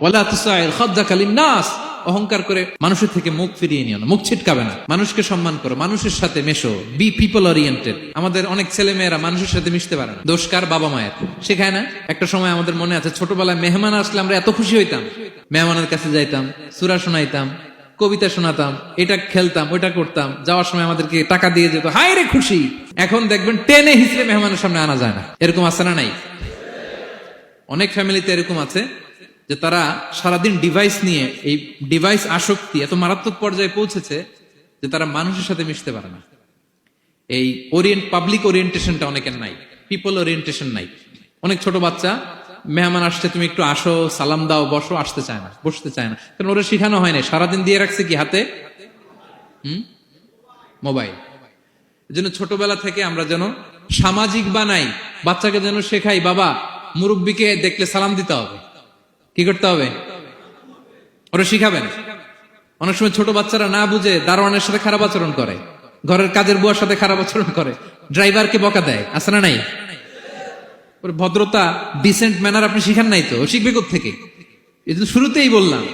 ওয়ালা তুসাইর খাদ্দাকা লিন-নাস, অহংকার করে মানুষের থেকে মুখ ফিরিয়ে নিও না, মুখ ছিটকাবে না। মানুষকে সম্মান করো, মানুষের সাথে মেশো, বি পিপল ওরিয়েন্টেড। আমাদের অনেক ছেলে মেয়েরা মানুষের সাথে মিশতে পারে না, দোষ কার? বাবা মায়ের। শেখায় না। একটা সময় আমাদের মনে আছে, ছোটবেলায় মেহমান আসলে আমরা এত খুশি হইতাম, মেহমানের কাছে যাইতাম, সূরা শোনাইতাম, কবিতা শোনাতাম, এটা খেলতাম, ওইটা করতাম, যাওয়ার সময় আমাদেরকে টাকা দিয়ে যেত, হায় রে খুশি। এখন দেখবেন টেনে হিসেবে মেহমানের সামনে আনা যায় না। এরকম আছে না নাই? অনেক ফ্যামিলিতে এরকম আছে যে তারা সারাদিন ডিভাইস নিয়ে, এই ডিভাইস আসক্তি এত মারাত্মক পর্যায়ে পৌঁছেছে যে তারা মানুষের সাথে মিশতে পারে না। এই পাবলিক ওরিয়েন্টেশনটা অনেকের নাই, পিপল ওরিয়েন্টেশন নাই। অনেক ছোট বাচ্চা, মেহমান আসছে, তুমি একটু আসো, সালাম দাও, বসো, আসতে চায় না, বসতে চায় না, কারণ ওরা শিখানো হয় না। সারাদিন দিয়ে রাখছে কি হাতে? মোবাইল। এই জন্য ছোটবেলা থেকে আমরা যেন সামাজিক বানাই, বাচ্চাকে যেন শেখাই, বাবা মুরব্বীকে দেখলে সালাম দিতে হবে। কি করতে হবে? ওরা শিখাবেন। অনেক সময় ছোট বাচ্চারা না বুঝে দারোয়ানের সাথে খারাপ আচরণ করে, ঘরের কাজের বুয়ার সাথে খারাপ আচরণ করে, ড্রাইভারকে বকা দেয়, আছে না নাই? ভদ্রতা, ডিসেন্ট ম্যানার আপনি শিখান নাই, তো শিখবে কোত্থেকে? এই জন্য শুরুতেই বললাম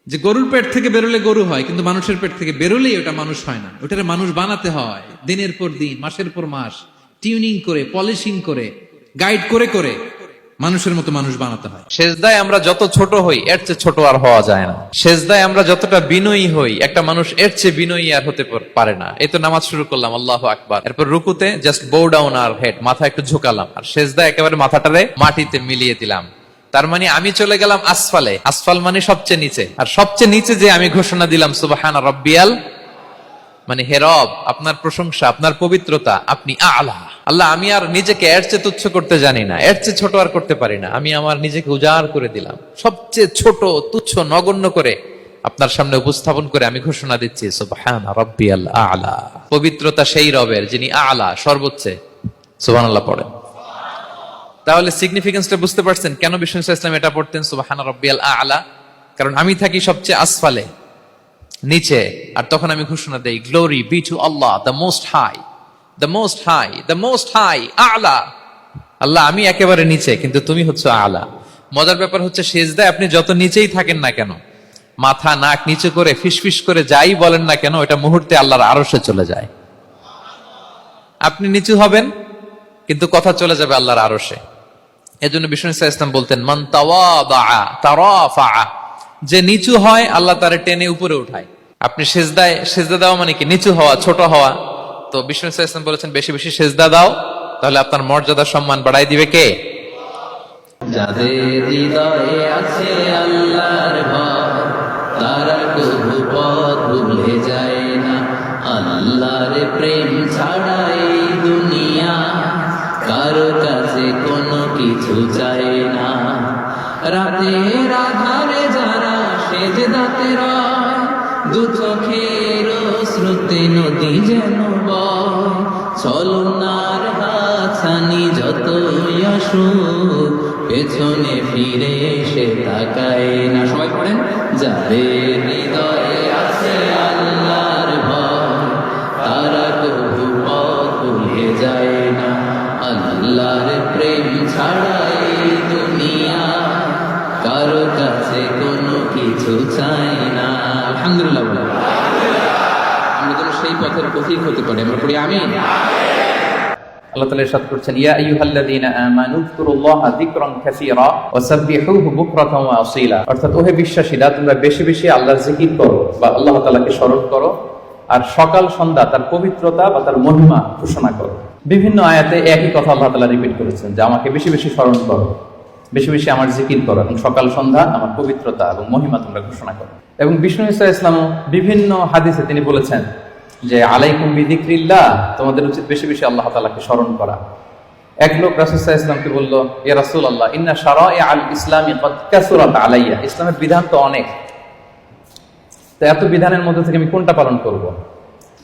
যে গরুর পেট থেকে বেরোলে গরু হয়, কিন্তু মানুষের পেট থেকে বেরোলেই ওটা মানুষ হয় না। ওটারে মানুষ বানাতে হয় দিনের পর দিন, মাসের পর মাস, টিউনিং করে, পলিশিং করে, গাইড করে করে মানুষের মতো মানুষ বানাতে হয়। সেজদায় আমরা যত ছোট হই এর চেয়ে ছোট আর হওয়া যায় না। সেজদায় আমরা যতটা বিনয়ী হই, একটা মানুষ এর চেয়ে বিনয়ী আর হতে পারে না। এই তো নামাজ শুরু করলাম, আল্লাহু আকবার, এরপর রুকুতে জাস্ট বো ডাউন আর হেড, মাথা একটু ঝুঁকালাম, আর সেজদায় একেবারে মাথাটারে মাটিতে মিলিয়ে দিলাম। তার মানে আমি চলে গেলাম আসফালে। আসফাল মানে সবচেয়ে নিচে, আর সবচেয়ে নিচে যে আমি ঘোষণা দিলাম সুবহান রাব্বিয়াল, মানে হে রব, আপনার প্রশংসা, আপনার পবিত্রতা, আপনি আলা। আল্লাহ, আমি আর নিজেকে এর চেয়ে তুচ্ছ করতে জানি না, এর চেয়ে ছোট আর করতে পারি না। আমি আমার নিজেকে উজাড় করে দিলাম, সবচেয়ে ছোট, তুচ্ছ, নগণ্য করে আপনার সামনে উপস্থাপন করে আমি ঘোষণা দিচ্ছি সুবহান রাব্বিয়াল আলা। পবিত্রতা সেই রবের যিনি আলা, সর্বোচ্চ। সুবহানাল্লাহ পড়েন। তাহলে সিগনিফিকেন্সটা বুঝতে পারছেন কেন বিষ্ণু ইসলাম এটা পড়তেন সুবহান রাব্বিয়াল আলা? কারণ আমি থাকি সবচেয়ে আসফালে, নিচে, আর তখন আমি ঘোষণা দেই glory be to Allah the most high, the most high, the most high, আলা। আল্লাহ, আমি একেবারে নিচে, কিন্তু তুমি হচ্ছে আলা। মজার ব্যাপার হচ্ছে, সেজদায় আপনি যত নিচেই থাকেন না কেন, মাথা নাক নিচু করে ফিসফিস করে যাই বলেন না কেন, এটা মুহূর্তে আল্লাহর আরশে চলে যায়। আপনি নিচু হবেন, কিন্তু কথা চলে যাবে আল্লাহর আরশে। এজন্য বিষ্ণু ইসলাম বলতেন, মান তাওয়াদা তারাফা, যে নিচু হয় আল্লাহ তারে টেনে উপরে উঠায়। আপনি সেজদা দেওয়া মানে কি? নিচু হওয়া, ছোট হওয়া। তো বিষ্ণু ইসলাম বলেছেন, বেশি বেশি সেজদা দাও, তাহলে আপনার মর্যাদা সম্মান বাড়াই দিবে কে? যাদের হৃদয়ে আছে আল্লাহর ভয়, তারা কবু পথ ভুলে যায় না। আল্লাহর প্রেম ছাড়া এই দুনিয়া কারো কাছে কোনো কিছু চায় না। রাতের আধারে যারা সেজদাতে রয়, দু চোখের শ্রুতে নদী যেন বয়। ছলনার হাতছানি যতই আসুক, পেছনে ফিরে সে তাকায় না। সবাই পড়েন, যাদের হৃদয়ে আছে আল্লাহর ভয়, তারা কবু পথ ভুলে যায় না। আল্লাহর প্রেম ছাড়া এই দুনিয়া কারো কাছে কোনো কিছু চাই না। আলহামদুলিল্লাহ বলে আমরা যেন সেই পথের পথিক হতে পারি। আমরা পড়ি আমিন। আল্লাহ তাআলা ইরশাদ করছেন, ইয়া আইয়ুহাল্লাযীনা আমানু যকুরুল্লাহা যিকরান কাসীরা ওয়া সাব্বিহুহু বুকরাতান ওয়া আসীলা। অর্থাৎ ওহে বিশ্বাসীরা, তোমরা বেশি বেশি আল্লাহর জিকির করো বা আল্লাহ তাআলাকে স্মরণ করো, আর সকাল সন্ধ্যা তার পবিত্রতা বা তার মহিমা ঘোষণা করো। বিভিন্ন আয়াতে একই কথা আল্লাহ তাআলা রিপিট করেছেন যে আমাকে বেশি বেশি স্মরণ করো, বেশি বেশি আমার জিকির করো, এবং সকাল সন্ধ্যা আমার পবিত্রতা এবং মহিমা তোমরা ঘোষণা করো। এবং বিষ্ণু ইসলাম বিভিন্ন হাদিসে তিনি বলেছেন যে আলাইকুম বিযিকরিল্লাহ, তোমাদের উচিত বেশি বেশি আল্লাহ তাআলাকে স্মরণ করা। এক লোক রাসূল সাল্লাল্লাহু আলাইহি ওয়াসাল্লামকে বলল, ইয়া রাসূলুল্লাহ, ইন্না শারাইআল ইসলামি ক্বাদ কাসুরাত আলাইয়া। ইসলামের বিধান তো অনেক, তো এত বিধানের মধ্যে থেকে আমি কোনটা পালন করব?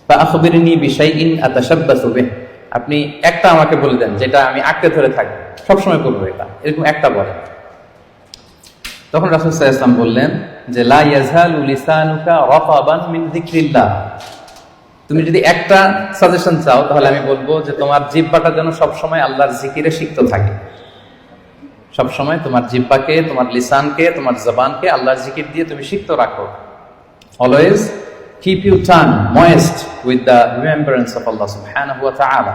ফা আখবিরনি বিশাইইন আতাশাব্বাসু বিহি, আপনি একটা আমাকে বলে দেন যেটা আমি আঁকড়ে ধরে থাকি, সবসময় করবো এটা, এরকম একটা বলেন। তখন রাসূল সাল্লাল্লাহু আলাইহি ওয়াসাল্লাম বললেন যে লা ইয়াজালু লিসানুকা রাতাবান মিন যিকরিল্লাহ। তুমি যদি একটা সাজেশন চাও, তাহলে আমি বলবো যে তোমার জিহ্বাটা যেন সবসময় আল্লাহর জিকিরে সিক্ত থাকে। সবসময় তোমার জিহ্বাকে, তোমার লিসানকে, তোমার জবানকে আল্লাহর জিকির দিয়ে তুমি সিক্ত রাখো। Always keep your tongue moist with the remembrance of Allah subhanahu wa ta'ala.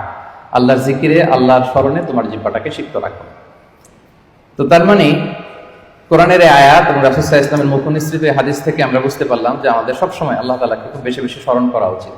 আল্লাহর জিকিরে, আল্লাহর স্মরণে তোমার জিহ্বাটাকে সিক্ত রাখো। তো তার মানে কোরআনের এই আয়াত এবং রাসূল সাল্লাল্লাহু আলাইহি ওয়াসাল্লামের মুখ নিঃসৃত এই হাদিস থেকে আমরা বুঝতে পারলাম যে আমাদের সবসময় আল্লাহ তাআলাকে খুব বেশি বেশি স্মরণ করা উচিত।